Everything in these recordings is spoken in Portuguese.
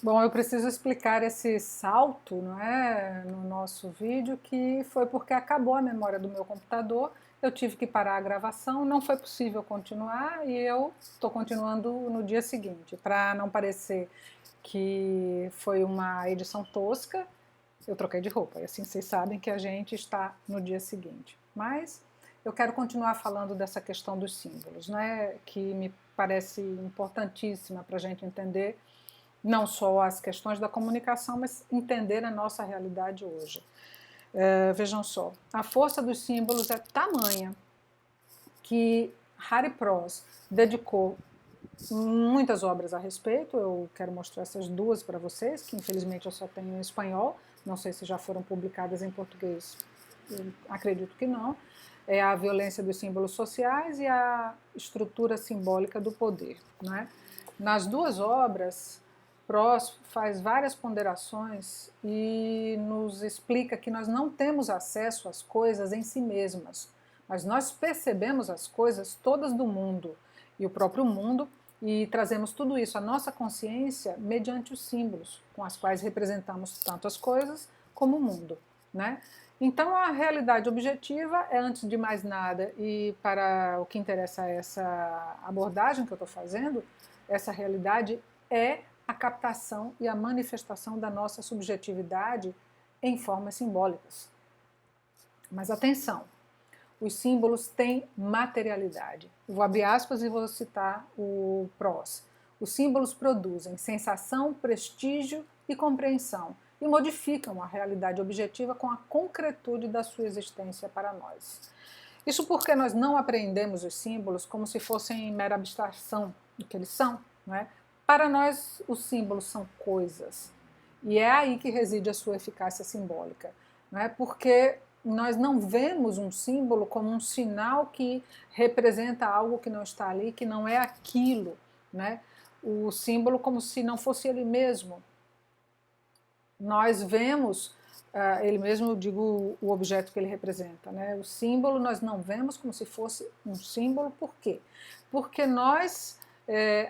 Bom, eu preciso explicar esse salto, não é, no nosso vídeo, que foi porque acabou a memória do meu computador, eu tive que parar a gravação, não foi possível continuar e eu estou continuando no dia seguinte. Para não parecer que foi uma edição tosca, eu troquei de roupa, e assim vocês sabem que a gente está no dia seguinte. Mas eu quero continuar falando dessa questão dos símbolos, né, que me parece importantíssima para a gente entender não só as questões da comunicação, mas entender a nossa realidade hoje. Vejam só, a força dos símbolos é tamanha que Harry Pross dedicou muitas obras a respeito. Eu quero mostrar essas duas para vocês, que infelizmente eu só tenho em espanhol, não sei se já foram publicadas em português, eu acredito que não. É a violência dos símbolos sociais e a estrutura simbólica do poder, né? Nas duas obras, Pross faz várias ponderações e nos explica que nós não temos acesso às coisas em si mesmas, mas nós percebemos as coisas todas do mundo e o próprio mundo e trazemos tudo isso à nossa consciência mediante os símbolos com os quais representamos tanto as coisas como o mundo, né? Então a realidade objetiva é, antes de mais nada, e para o que interessa essa abordagem que eu estou fazendo, essa realidade é a captação e a manifestação da nossa subjetividade em formas simbólicas. Mas atenção, os símbolos têm materialidade. Eu vou abrir aspas e vou citar o Pross. Os símbolos produzem sensação, prestígio e compreensão e modificam a realidade objetiva com a concretude da sua existência para nós. Isso porque nós não aprendemos os símbolos como se fossem mera abstração do que eles são, não é? Para nós, os símbolos são coisas. E é aí que reside a sua eficácia simbólica. Não é? Porque nós não vemos um símbolo como um sinal que representa algo que não está ali, que não é aquilo. Né? O símbolo como se não fosse ele mesmo. Nós vemos ele mesmo, eu digo, o objeto que ele representa. Né? O símbolo nós não vemos como se fosse um símbolo, por quê? Porque nós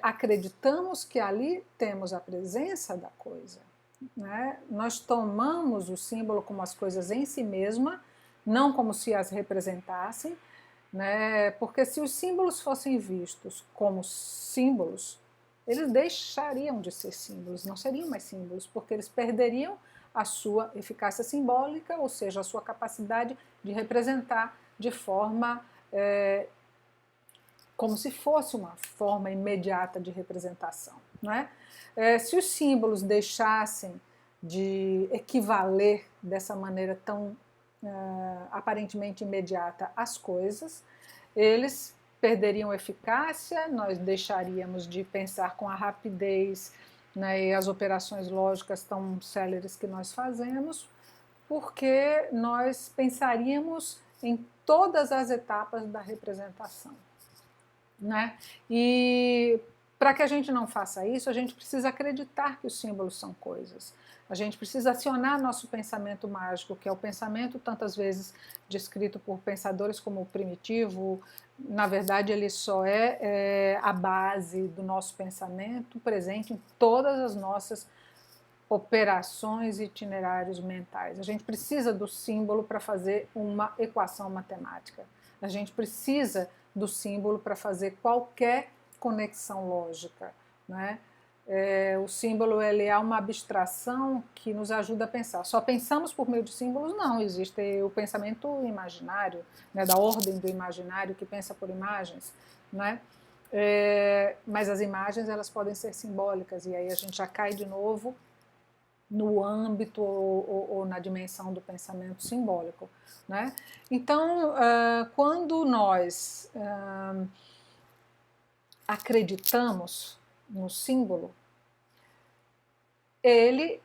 acreditamos que ali temos a presença da coisa. Né? Nós tomamos o símbolo como as coisas em si mesma, não como se as representassem, né? Porque se os símbolos fossem vistos como símbolos, eles deixariam de ser símbolos, não seriam mais símbolos, porque eles perderiam a sua eficácia simbólica, ou seja, a sua capacidade de representar de forma como se fosse uma forma imediata de representação. Né? Se os símbolos deixassem de equivaler dessa maneira tão aparentemente imediata às coisas, eles perderiam eficácia, nós deixaríamos de pensar com a rapidez, né, e as operações lógicas tão céleres que nós fazemos, porque nós pensaríamos em todas as etapas da representação. Né? E para que a gente não faça isso, a gente precisa acreditar que os símbolos são coisas. A gente precisa acionar nosso pensamento mágico, que é o pensamento tantas vezes descrito por pensadores como o primitivo. Na verdade, ele só é a base do nosso pensamento, presente em todas as nossas operações e itinerários mentais. A gente precisa do símbolo para fazer uma equação matemática. A gente precisa do símbolo para fazer qualquer conexão lógica. Né? O símbolo ele é uma abstração que nos ajuda a pensar. Só pensamos por meio de símbolos? Não, existe o pensamento imaginário, né, da ordem do imaginário que pensa por imagens. Né? Mas as imagens elas podem ser simbólicas e aí a gente já cai de novo no âmbito ou na dimensão do pensamento simbólico. Né? Então, quando nós acreditamos no símbolo, ele,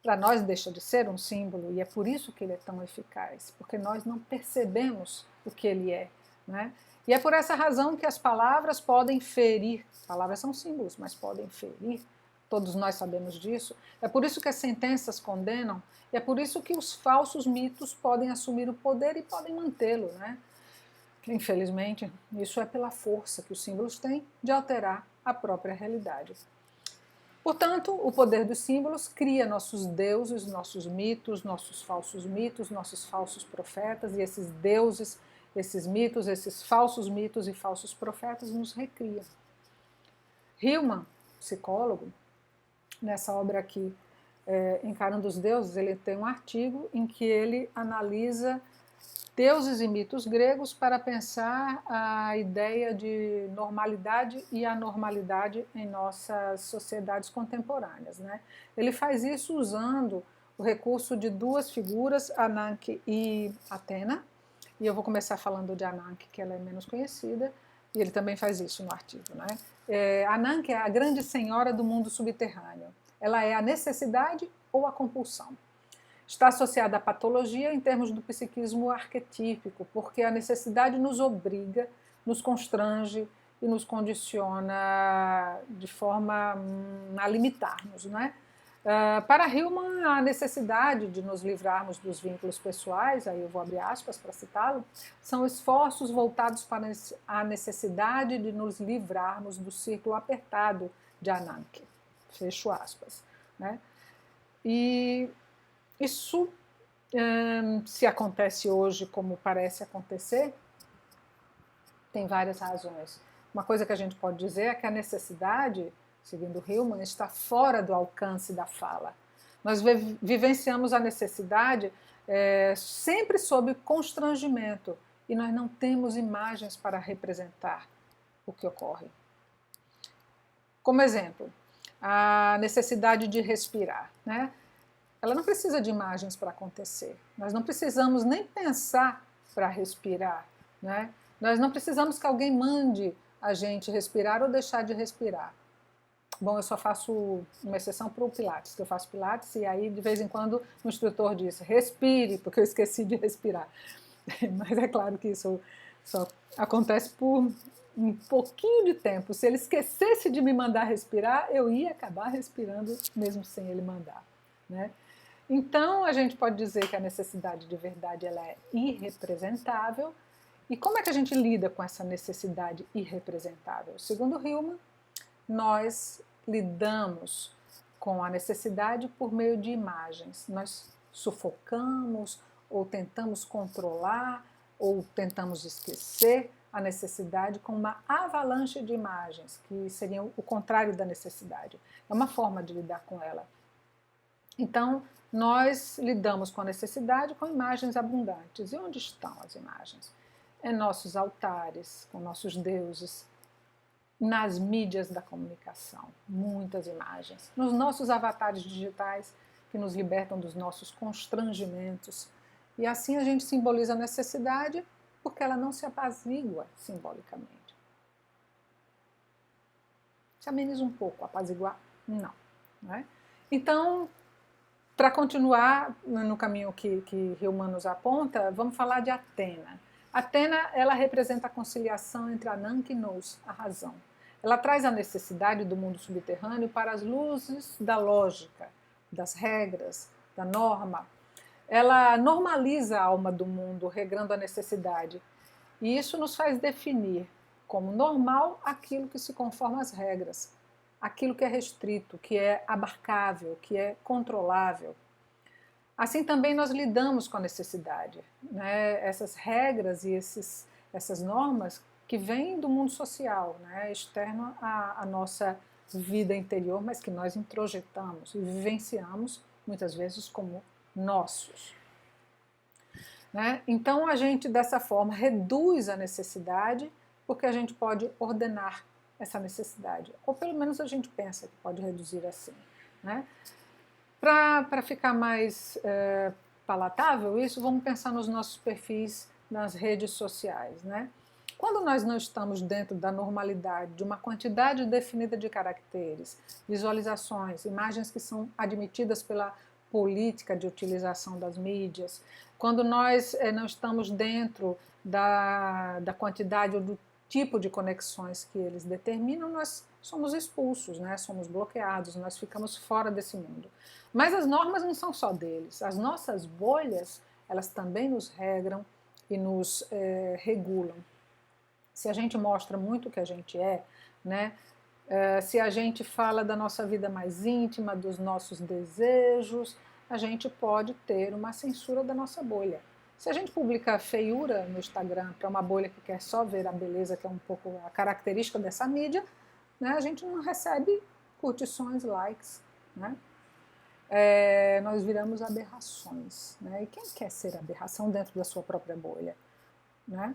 para nós, deixa de ser um símbolo, e é por isso que ele é tão eficaz, porque nós não percebemos o que ele é. Né? E é por essa razão que as palavras podem ferir, palavras são símbolos, mas podem ferir, todos nós sabemos disso. É por isso que as sentenças condenam, e é por isso que os falsos mitos podem assumir o poder e podem mantê-lo. Né? Infelizmente, isso é pela força que os símbolos têm de alterar a própria realidade. Portanto, o poder dos símbolos cria nossos deuses, nossos mitos, nossos falsos profetas, e esses deuses, esses mitos e falsos profetas nos recriam. Hillman, psicólogo, nessa obra aqui, Encarando os Deuses, ele tem um artigo em que ele analisa deuses e mitos gregos para pensar a ideia de normalidade e anormalidade em nossas sociedades contemporâneas, né? Ele faz isso usando o recurso de duas figuras, Ananke e Atena, e eu vou começar falando de Ananke, que ela é menos conhecida, e ele também faz isso no artigo, né? Ananke é a grande senhora do mundo subterrâneo. Ela é a necessidade ou a compulsão. Está associada à patologia em termos do psiquismo arquetípico, porque a necessidade nos obriga, nos constrange e nos condiciona de forma a limitar-nos, não é? Para Hillman, a necessidade de nos livrarmos dos vínculos pessoais, aí eu vou abrir aspas para citá-lo, são esforços voltados para a necessidade de nos livrarmos do círculo apertado de Ananke. Fecho aspas. Né? E isso, se acontece hoje como parece acontecer, tem várias razões. Uma coisa que a gente pode dizer é que a necessidade, seguindo Hillman, está fora do alcance da fala. Nós vivenciamos a necessidade sempre sob constrangimento e nós não temos imagens para representar o que ocorre. Como exemplo, a necessidade de respirar, né? Ela não precisa de imagens para acontecer. Nós não precisamos nem pensar para respirar, né? Nós não precisamos que alguém mande a gente respirar ou deixar de respirar. Bom, eu só faço uma exceção para o Pilates, que eu faço Pilates e aí de vez em quando o instrutor diz respire, porque eu esqueci de respirar. Mas é claro que isso só acontece por um pouquinho de tempo. Se ele esquecesse de me mandar respirar, eu ia acabar respirando mesmo sem ele mandar, né? Então, a gente pode dizer que a necessidade de verdade ela é irrepresentável. E como é que a gente lida com essa necessidade irrepresentável? Segundo Hillman, nós lidamos com a necessidade por meio de imagens. Nós sufocamos, ou tentamos controlar, ou tentamos esquecer a necessidade com uma avalanche de imagens, que seriam o contrário da necessidade. É uma forma de lidar com ela. Então, nós lidamos com a necessidade com imagens abundantes. E onde estão as imagens? Em nossos altares, com nossos deuses, nas mídias da comunicação, muitas imagens, nos nossos avatares digitais que nos libertam dos nossos constrangimentos. E assim a gente simboliza a necessidade porque ela não se apazigua simbolicamente. Se ameniza um pouco, apaziguar? Não. Né? Então, para continuar no caminho que Hillman nos aponta, vamos falar de Atena. Atena, ela representa a conciliação entre Ananke e Nous, a razão. Ela traz a necessidade do mundo subterrâneo para as luzes da lógica, das regras, da norma. Ela normaliza a alma do mundo, regrando a necessidade. E isso nos faz definir como normal aquilo que se conforma às regras, aquilo que é restrito, que é abarcável, que é controlável. Assim também nós lidamos com a necessidade, né? Essas regras e essas normas que vêm do mundo social, né? Externo à nossa vida interior, mas que nós introjetamos e vivenciamos muitas vezes como nossos. Né? Então a gente dessa forma reduz a necessidade porque a gente pode ordenar essa necessidade, ou pelo menos a gente pensa que pode reduzir assim. Né? Para ficar mais palatável isso, vamos pensar nos nossos perfis nas redes sociais. Né? Quando nós não estamos dentro da normalidade, de uma quantidade definida de caracteres, visualizações, imagens que são admitidas pela política de utilização das mídias, quando nós não estamos dentro da quantidade ou do tipo de conexões que eles determinam, nós somos expulsos, né? Somos bloqueados, nós ficamos fora desse mundo. Mas as normas não são só deles, as nossas bolhas, elas também nos regram e nos regulam. Se a gente mostra muito o que a gente é, né? Se a gente fala da nossa vida mais íntima, dos nossos desejos, a gente pode ter uma censura da nossa bolha. Se a gente publica feiura no Instagram para uma bolha que quer só ver a beleza, que é um pouco a característica dessa mídia, né, a gente não recebe curtições, likes, né? Nós viramos aberrações, né? E quem quer ser aberração dentro da sua própria bolha, né?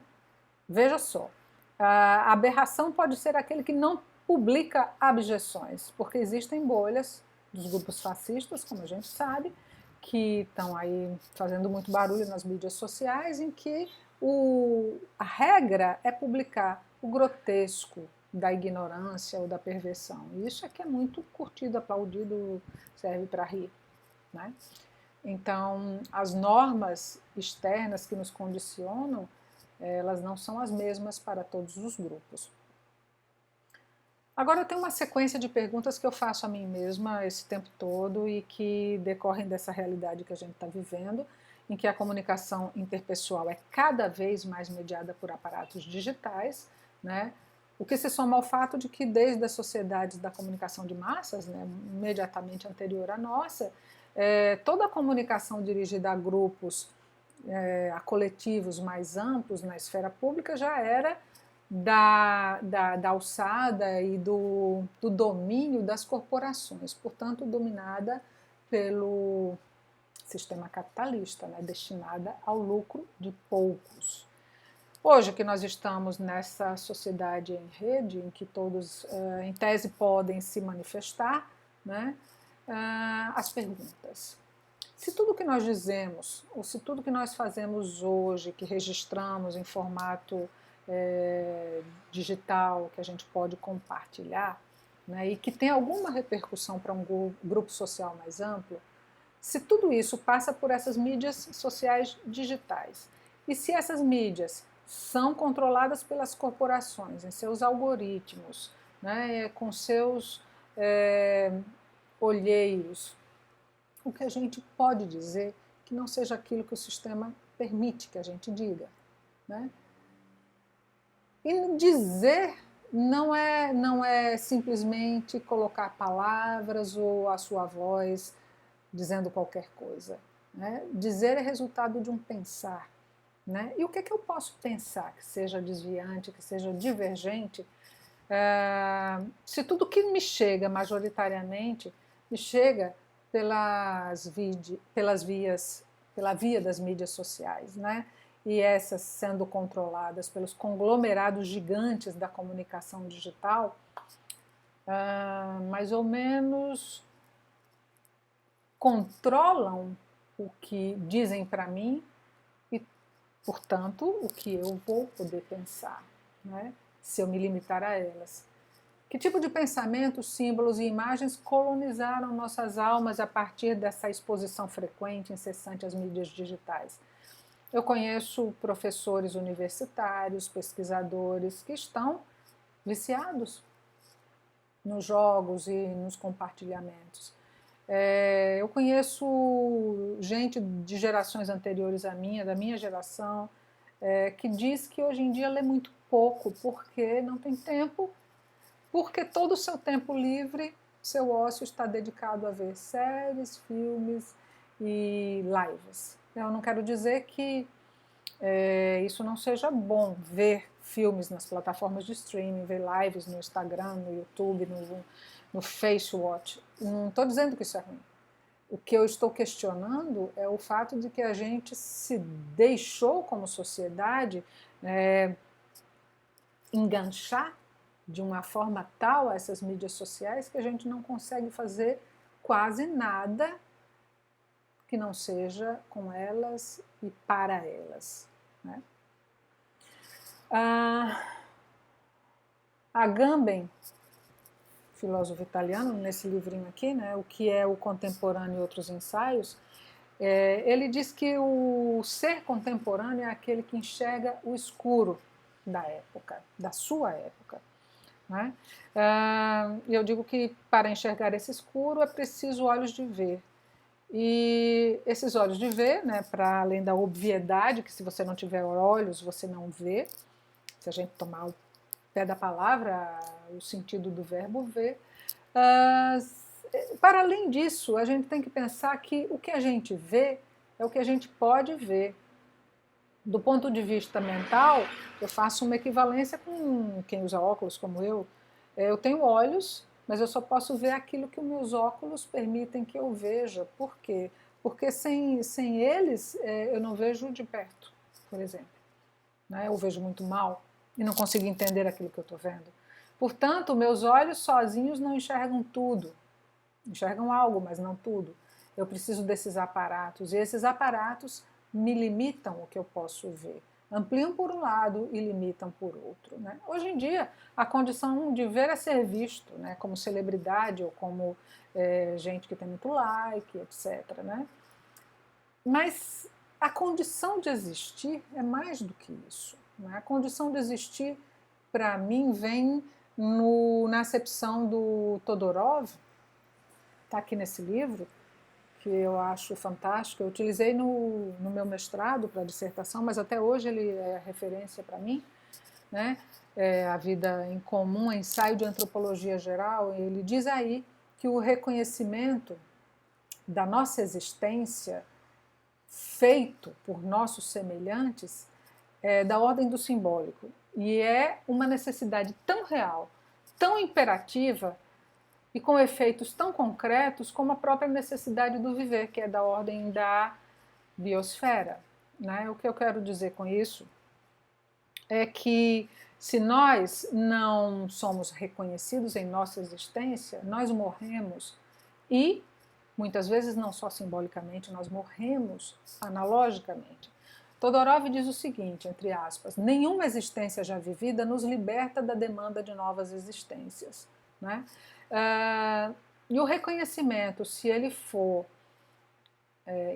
Veja só, a aberração pode ser aquele que não publica abjeções, porque existem bolhas dos grupos fascistas, como a gente sabe, que estão aí fazendo muito barulho nas mídias sociais, em que a regra é publicar o grotesco da ignorância ou da perversão. Isso é que é muito curtido, aplaudido, serve para rir, né? Então, as normas externas que nos condicionam, elas não são as mesmas para todos os grupos. Agora eu tenho uma sequência de perguntas que eu faço a mim mesma esse tempo todo e que decorrem dessa realidade que a gente está vivendo, em que a comunicação interpessoal é cada vez mais mediada por aparatos digitais, né? O que se soma ao fato de que desde as sociedades da comunicação de massas, né, imediatamente anterior à nossa, toda a comunicação dirigida a grupos, a coletivos mais amplos na esfera pública já era da alçada e do domínio das corporações, portanto, dominada pelo sistema capitalista, né, destinada ao lucro de poucos. Hoje que nós estamos nessa sociedade em rede, em que todos, em tese, podem se manifestar, né, as perguntas. Se tudo que nós dizemos, ou se tudo que nós fazemos hoje, que registramos em formato digital, que a gente pode compartilhar, né, e que tem alguma repercussão para um grupo social mais amplo, se tudo isso passa por essas mídias sociais digitais, e se essas mídias são controladas pelas corporações, em seus algoritmos, né, com seus olheiros, o que a gente pode dizer que não seja aquilo que o sistema permite que a gente diga, né? E dizer não é simplesmente colocar palavras ou a sua voz dizendo qualquer coisa, né? Dizer é resultado de um pensar, né? E o que é que eu posso pensar que seja desviante, que seja divergente, se tudo que me chega majoritariamente me chega pela via das mídias sociais, né? E essas sendo controladas pelos conglomerados gigantes da comunicação digital, mais ou menos controlam o que dizem para mim e, portanto, o que eu vou poder pensar, né? Se eu me limitar a elas. Que tipo de pensamentos, símbolos e imagens colonizaram nossas almas a partir dessa exposição frequente, incessante às mídias digitais? Eu conheço professores universitários, pesquisadores que estão viciados nos jogos e nos compartilhamentos. Eu conheço gente de gerações anteriores à minha, da minha geração, que diz que hoje em dia lê muito pouco porque não tem tempo, porque todo o seu tempo livre, seu ócio está dedicado a ver séries, filmes e lives. Eu não quero dizer que isso não seja bom, ver filmes nas plataformas de streaming, ver lives no Instagram, no YouTube, no FaceWatch. Não estou dizendo que isso é ruim. O que eu estou questionando é o fato de que a gente se deixou, como sociedade, enganchar de uma forma tal a essas mídias sociais que a gente não consegue fazer quase nada que não seja com elas e para elas, né? Agamben, filósofo italiano, nesse livrinho aqui, né, O que é o Contemporâneo e Outros Ensaios, ele diz que o ser contemporâneo é aquele que enxerga o escuro da época, da sua época, né? Eu digo que para enxergar esse escuro é preciso olhos de ver. E esses olhos de ver, né, para além da obviedade, que se você não tiver olhos você não vê, se a gente tomar o pé da palavra o sentido do verbo ver. Para além disso, a gente tem que pensar que o que a gente vê é o que a gente pode ver. Do ponto de vista mental, eu faço uma equivalência com quem usa óculos como eu. Eu tenho olhos, mas eu só posso ver aquilo que os meus óculos permitem que eu veja. Por quê? Porque sem eles eu não vejo de perto, por exemplo. Né? Eu vejo muito mal e não consigo entender aquilo que eu estou vendo. Portanto, meus olhos sozinhos não enxergam tudo. Enxergam algo, mas não tudo. Eu preciso desses aparatos, e esses aparatos me limitam o que eu posso ver. Ampliam por um lado e limitam por outro. Né? Hoje em dia, a condição de ver é ser visto, né? Como celebridade ou como gente que tem muito like, etc. Né? Mas a condição de existir é mais do que isso. Né? A condição de existir, para mim, vem na acepção do Todorov, está aqui nesse livro, que eu acho fantástico. Eu utilizei no meu mestrado para dissertação, mas até hoje ele é referência para mim, né? A Vida em Comum, ensaio de antropologia geral. Ele diz aí que o reconhecimento da nossa existência feito por nossos semelhantes é da ordem do simbólico e é uma necessidade tão real, tão imperativa e com efeitos tão concretos como a própria necessidade do viver, que é da ordem da biosfera. Né? O que eu quero dizer com isso é que se nós não somos reconhecidos em nossa existência, nós morremos e, muitas vezes, não só simbolicamente, nós morremos analogicamente. Todorov diz o seguinte, entre aspas, nenhuma existência já vivida nos liberta da demanda de novas existências. Né? E o reconhecimento, se ele for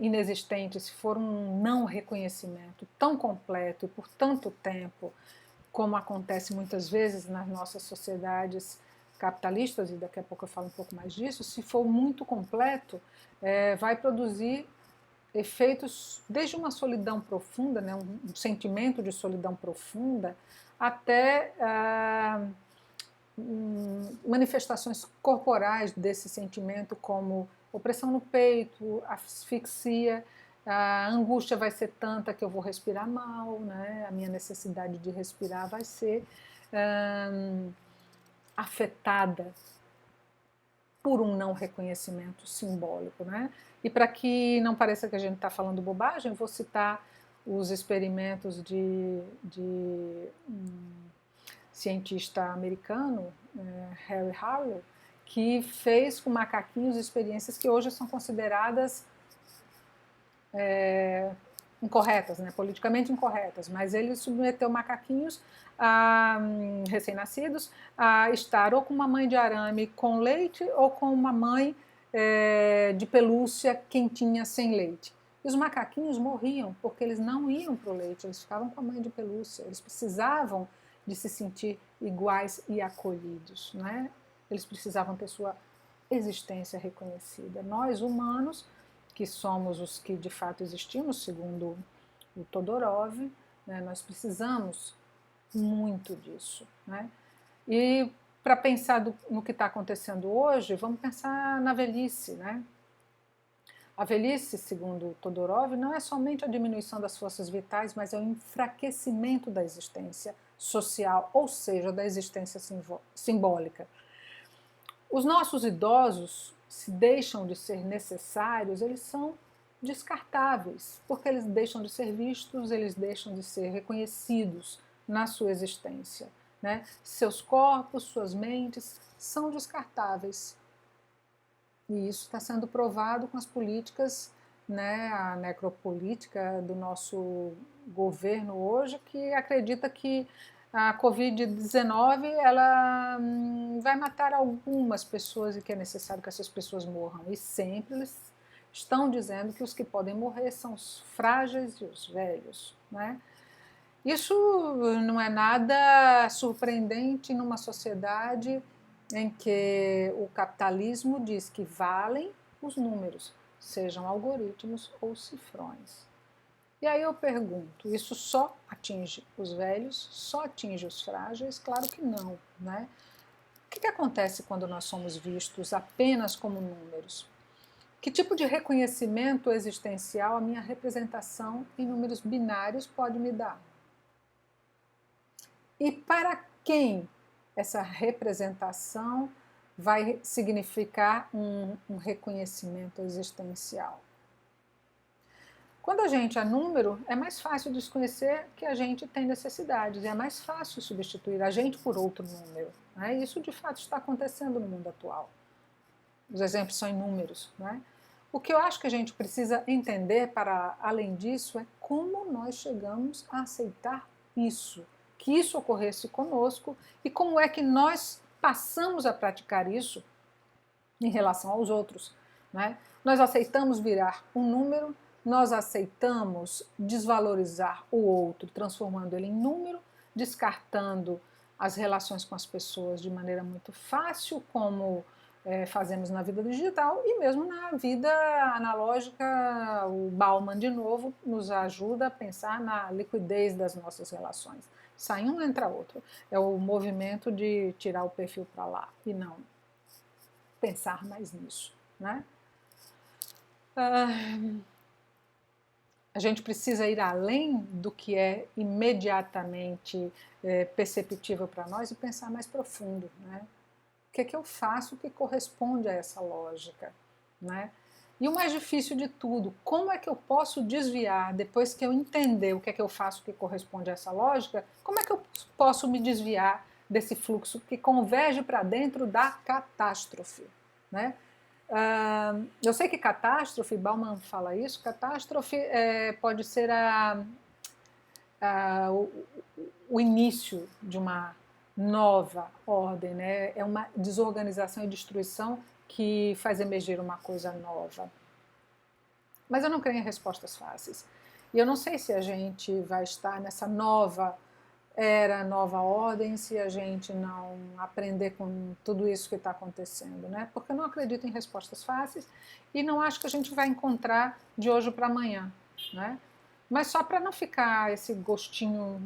inexistente, se for um não reconhecimento tão completo e por tanto tempo, como acontece muitas vezes nas nossas sociedades capitalistas, e daqui a pouco eu falo um pouco mais disso, se for muito completo, vai produzir efeitos desde uma solidão profunda, né, um sentimento de solidão profunda, até manifestações corporais desse sentimento, como opressão no peito, asfixia, a angústia vai ser tanta que eu vou respirar mal, né? A minha necessidade de respirar vai ser afetada por um não reconhecimento simbólico. Né? E para que não pareça que a gente está falando bobagem, vou citar os experimentos de cientista americano, Harry Harlow, que fez com macaquinhos experiências que hoje são consideradas incorretas, né, politicamente incorretas, mas ele submeteu macaquinhos recém-nascidos a estar ou com uma mãe de arame com leite ou com uma mãe de pelúcia quentinha sem leite. E os macaquinhos morriam porque eles não iam para o leite, eles ficavam com a mãe de pelúcia, eles precisavam de se sentir iguais e acolhidos, né? Eles precisavam ter sua existência reconhecida. Nós, humanos, que somos os que de fato existimos, segundo o Todorov, né, nós precisamos muito disso. Né? E para pensar no que está acontecendo hoje, vamos pensar na velhice. Né? A velhice, segundo o Todorov, não é somente a diminuição das forças vitais, mas é o enfraquecimento da existência social, ou seja, da existência simbólica. Os nossos idosos, se deixam de ser necessários, eles são descartáveis, porque eles deixam de ser vistos, eles deixam de ser reconhecidos na sua existência. Né? Seus corpos, suas mentes são descartáveis. E isso está sendo provado com as políticas, né, a necropolítica do nosso governo hoje, que acredita que a Covid-19 ela vai matar algumas pessoas e que é necessário que essas pessoas morram. E sempre eles estão dizendo que os que podem morrer são os frágeis e os velhos. Né? Isso não é nada surpreendente numa sociedade em que o capitalismo diz que valem os números, sejam algoritmos ou cifrões. E aí eu pergunto, isso só atinge os velhos? Só atinge os frágeis? Claro que não, né? O que acontece quando nós somos vistos apenas como números? Que tipo de reconhecimento existencial a minha representação em números binários pode me dar? E para quem essa representação vai significar um reconhecimento existencial? Quando a gente é número, é mais fácil desconhecer que a gente tem necessidades, é mais fácil substituir a gente por outro número. Né? Isso de fato está acontecendo no mundo atual. Os exemplos são inúmeros. Né? O que eu acho que a gente precisa entender, para além disso, é como nós chegamos a aceitar isso, que isso ocorresse conosco e como é que nós passamos a praticar isso em relação aos outros. Né? Nós aceitamos virar um número, nós aceitamos desvalorizar o outro, transformando ele em número, descartando as relações com as pessoas de maneira muito fácil, como fazemos na vida digital e mesmo na vida analógica. O Bauman, de novo, nos ajuda a pensar na liquidez das nossas relações. Sai um, entra outro. É o movimento de tirar o perfil para lá e não pensar mais nisso. Né? A gente precisa ir além do que é imediatamente perceptível para nós e pensar mais profundo. Né? O que é que eu faço que corresponde a essa lógica? Né? E o mais difícil de tudo, como é que eu posso desviar, depois que eu entender o que é que eu faço que corresponde a essa lógica, como é que eu posso me desviar desse fluxo que converge para dentro da catástrofe? Né? Eu sei que catástrofe, Bauman fala isso, catástrofe pode ser o início de uma nova ordem, né? É uma desorganização e destruição que faz emergir uma coisa nova. Mas eu não creio em respostas fáceis. E eu não sei se a gente vai estar nessa nova era, nova ordem, se a gente não aprender com tudo isso que está acontecendo, né? Porque eu não acredito em respostas fáceis e não acho que a gente vai encontrar de hoje para amanhã, né? Mas só para não ficar esse gostinho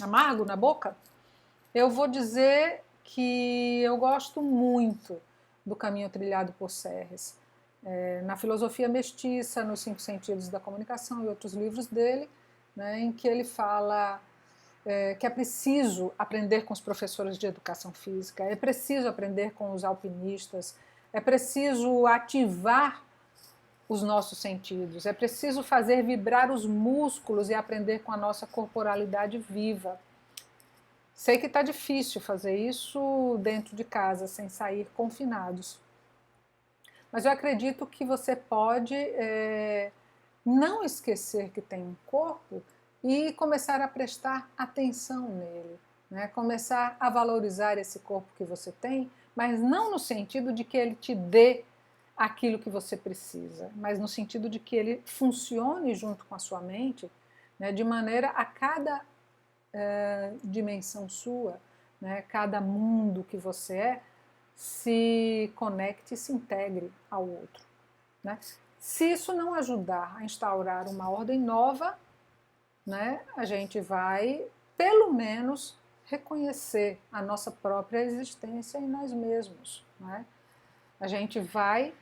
amargo na boca, eu vou dizer que eu gosto muito do caminho trilhado por Serres. Na filosofia mestiça, nos 5 sentidos da comunicação e outros livros dele, né, em que ele fala que é preciso aprender com os professores de educação física, é preciso aprender com os alpinistas, é preciso ativar os nossos sentidos, é preciso fazer vibrar os músculos e aprender com a nossa corporalidade viva. Sei que está difícil fazer isso dentro de casa, sem sair confinados. Mas eu acredito que você pode não esquecer que tem um corpo e começar a prestar atenção nele, né? Começar a valorizar esse corpo que você tem, mas não no sentido de que ele te dê aquilo que você precisa, mas no sentido de que ele funcione junto com a sua mente, né? De maneira a cada dimensão sua, né? Cada mundo que você se conecte e se integre ao outro. Né? Se isso não ajudar a instaurar uma ordem nova, né, a gente vai, pelo menos, reconhecer a nossa própria existência em nós mesmos. Né? A gente vai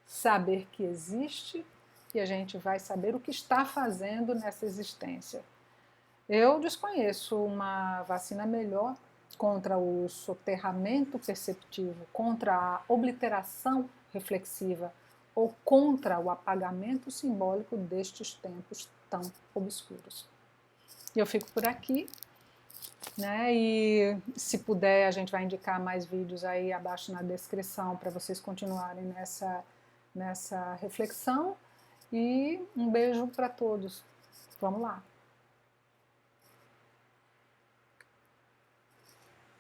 saber que existe e a gente vai saber o que está fazendo nessa existência. Eu desconheço uma vacina melhor contra o soterramento perceptivo, contra a obliteração reflexiva ou contra o apagamento simbólico destes tempos tão obscuros. Eu fico por aqui, né? E se puder, a gente vai indicar mais vídeos aí abaixo na descrição para vocês continuarem nessa reflexão. E um beijo para todos. Vamos lá!